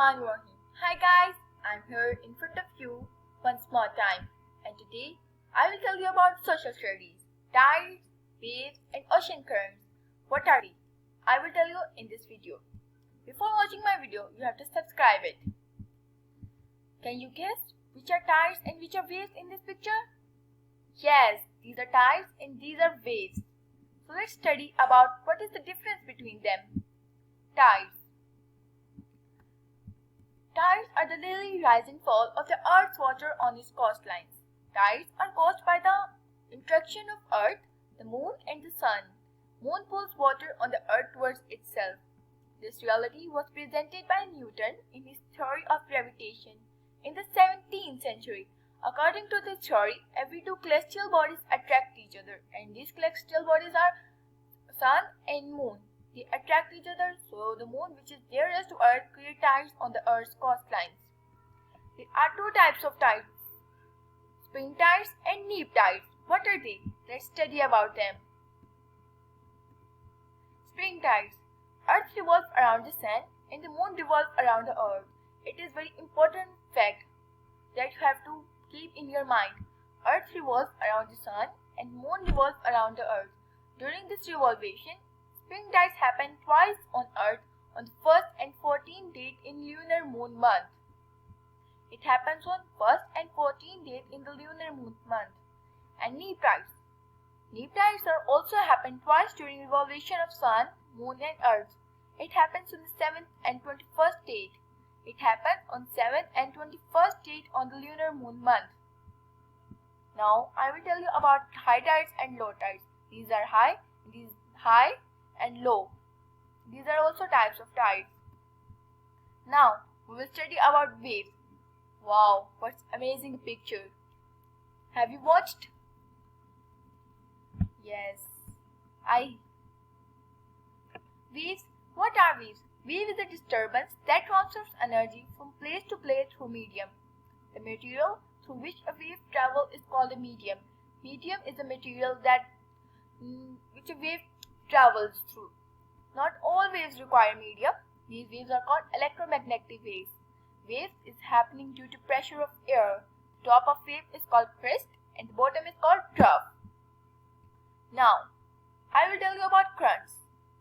Rahim. Hi guys, I'm here in front of you once more time, and today I will tell you about social studies, tides, waves and ocean currents. What are they? I will tell you in this video. Before watching my video, you have to subscribe it. Can you guess which are tides and which are waves in this picture? Yes, these are tides and these are waves. So let's study about what is the difference between them. Tides. Tides are the daily rise and fall of the Earth's water on its coastlines. Tides are caused by the interaction of Earth, the Moon and the Sun. Moon pulls water on the Earth towards itself. This reality was presented by Newton in his theory of gravitation in the 17th century. According to this theory, every two celestial bodies attract each other, and these celestial bodies are Sun and Moon. They attract each other, so the moon, which is nearest to Earth, creates tides on the Earth's coastlines. There are two types of tides, spring tides and neap tides. What are they? Let's study about them. Spring tides. Earth revolves around the sun and the moon revolves around the Earth. It is very important fact that you have to keep in your mind. Earth revolves around the sun and moon revolves around the Earth. During this revolution, spring tides happen twice on Earth on the 1st and 14th date in lunar moon month. It happens on 1st and 14th date in the lunar moon month. And neap tides. Neap tides are also happen twice during revolution of Sun, Moon and Earth. It happens on the 7th and 21st date. It happens on 7th and 21st date on the lunar moon month. Now I will tell you about high tides and low tides. These are high and low. These are also types of tides. Now we will study about waves. Wow, what amazing picture. Have you watched? Yes. Waves. What are waves? Wave is a disturbance that transfers energy from place to place through medium. The material through which a wave travels is called a medium. Medium is the material which a wave travels through. Not all waves require medium. These waves are called electromagnetic waves. Waves is happening due to pressure of air. The top of wave is called crest and the bottom is called trough. Now, I will tell you about currents.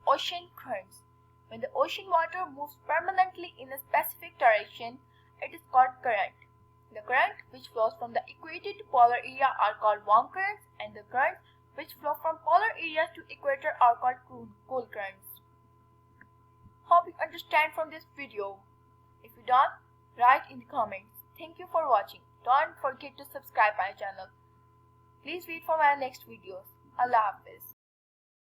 Ocean currents. When the ocean water moves permanently in a specific direction, it is called current. The current which flows from the equator to polar area are called warm currents, and the currents which flow from polar areas to equator are called cool currents. Hope you understand from this video. If you don't, write in the comments. Thank you for watching. Don't forget to subscribe my channel. Please wait for my next videos. Allah Hafiz.